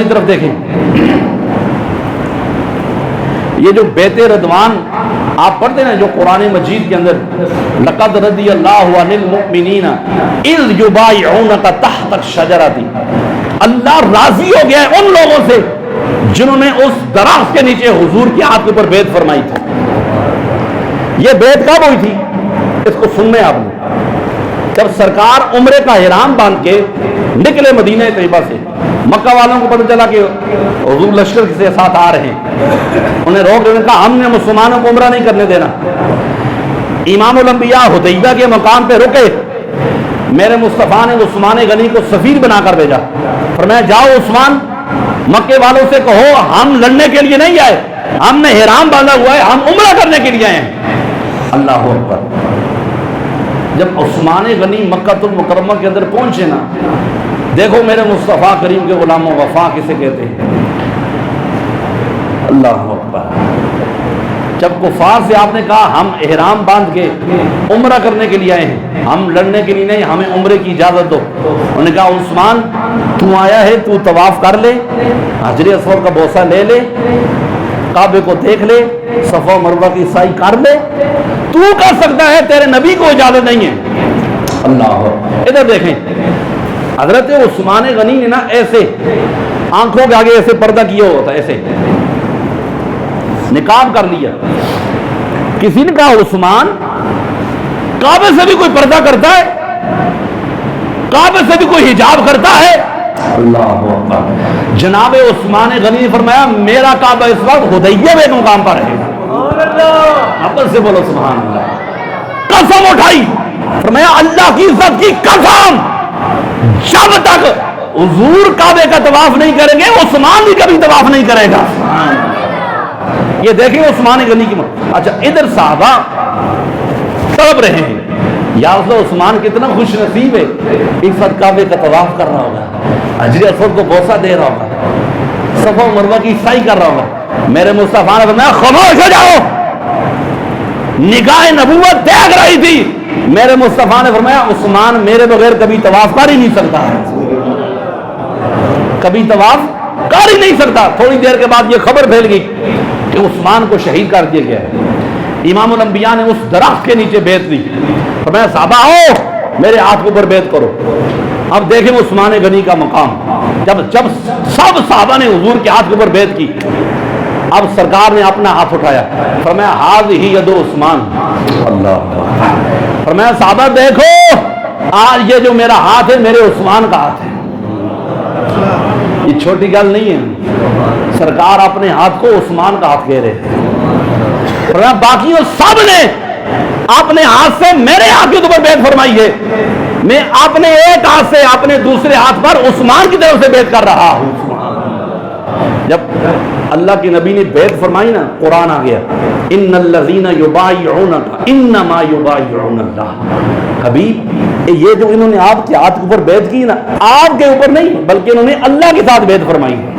طرف دیکھیں، یہ جو بیت رضوان آپ پڑھتے ہیں جو قرآن مجید کے اندر لقد رضی اللہ عن المؤمنین اذ یبایعونک تحت الشجرۃ، اللہ راضی ہو گیا ہے ان لوگوں سے جنہوں نے اس درخت کے نیچے حضور کی ہاتھ کے اوپر بیعت فرمائی تھی۔ یہ بیعت کب ہوئی تھی؟ اس کو سننے آپ نے جب سرکار عمرے کا احرام باندھ کے نکلے مدینہ طیبہ سے، مکہ والوں کو پتہ چلا کہ حضور لشکر کے ساتھ آ رہے ہیں، انہیں روک دینے کہا ہم نے مسلمانوں کو عمرہ نہیں کرنے دینا۔ امام الانبیاء حدیبیہ کے مقام پہ رکے، میرے مصطفیٰ نے عثمان غنی کو سفیر بنا کر بھیجا، فرمایا جاؤ عثمان مکے والوں سے کہو ہم لڑنے کے لیے نہیں آئے، ہم نے احرام باندھا ہوا ہے، ہم عمرہ کرنے کے لیے آئے ہیں۔ اللہ اکبر۔ جب عثمان غنی مکہ المکرمہ کے اندر پہنچے نا، دیکھو میرے مصطفیٰ کریم کے غلاموں، وفا کسے کہتے ہیں؟ اللہ اکبر۔ جب کفار سے آپ نے کہا ہم احرام باندھ کے عمرہ کرنے کے لیے آئے ہیں، ہم لڑنے کے لیے نہیں، ہمیں عمرے کی اجازت دو، انہوں نے کہا عثمان تو آیا ہے، تو طواف کر لے، حجر اسود کا بوسہ لے لے، کعبے کو دیکھ لے، صفا و مروہ کی سعی کر لے، تو کر سکتا ہے، تیرے نبی کو اجازت نہیں ہے۔ اللہ، ادھر دیکھیں حضرت عثمان غنی نے نا ایسے آنکھوں کے آگے ایسے پردہ کیا ہوتا، ایسے نقاب کر لیا۔ کسی نے کہا عثمان کعبے سے بھی کوئی پردہ کرتا ہے؟ کعبے سے بھی کوئی حجاب کرتا ہے؟ اللہ اکبر۔ جناب عثمان غنی نے فرمایا میرا کعبہ اس وقت حدیبیہ میں مقام پر ہے۔ اپن سے بولو سبحان اللہ۔ قسم اٹھائی، فرمایا اللہ کی عزت کی قسم، جب تک حضور کعبے کا طواف نہیں کریں گے عثمان بھی کبھی طواف نہیں کرے گا۔ یہ دیکھیں عثمان غنی کی اچھا ادھر صحابہ تڑپ رہے ہیں، یا عثمان کتنا خوش نصیب ہے، اس وقت کعبے کا طواف کر رہا ہوگا، حجر اسود کو بوسہ دے رہا ہوگا، صفا و مروہ کی سعی کر رہا ہوگا۔ میرے مصطفیٰ نے فرمایا خاموش ہو جاؤ، نگاہ نبوت دیکھ رہی تھی۔ میرے مصطفیٰ نے فرمایا عثمان میرے بغیر کبھی طواف کر ہی نہیں سکتا ہے، کبھی طواف کر ہی نہیں سکتا۔ تھوڑی دیر کے بعد یہ خبر پھیل گئی کہ عثمان کو شہید کر دیا گیا ہے۔ امام الانبیاء نے اس درخت کے نیچے بیعت لی، فرمایا صحابہ آؤ میرے ہاتھ کے اوپر بیعت کرو۔ اب دیکھیں عثمان غنی کا مقام، جب سب صحابہ نے حضور کے ہاتھ کے اوپر بیعت کی، اب سرکار نے اپنا ہاتھ اٹھایا، فرمایا ہذہ ید عثمان۔ اللہ، فرمایا صحابہ دیکھو آج یہ جو میرا ہاتھ ہے میرے عثمان کا ہاتھ ہے، یہ چھوٹی گل نہیں ہے۔ سرکار اپنے ہاتھ کو عثمان کا ہاتھ کہہ رہے ہیں، فرمایا باقیوں سب نے اپنے ہاتھ سے میرے ہاتھ کے اوپر بیعت فرمائی ہے، میں اپنے ایک ہاتھ سے اپنے دوسرے ہاتھ پر عثمان کی طرف سے بیعت کر رہا ہوں۔ جب اللہ کے نبی نے بیعت فرمائی نا، قرآن آ گیا ان الذین یبایعونک انما یبایعون اللہ۔ حبیب یہ جو انہوں نے آپ کے ہاتھ کے اوپر بیعت کی نا، آپ کے اوپر نہیں بلکہ انہوں نے اللہ کے ساتھ بیعت فرمائی ہے۔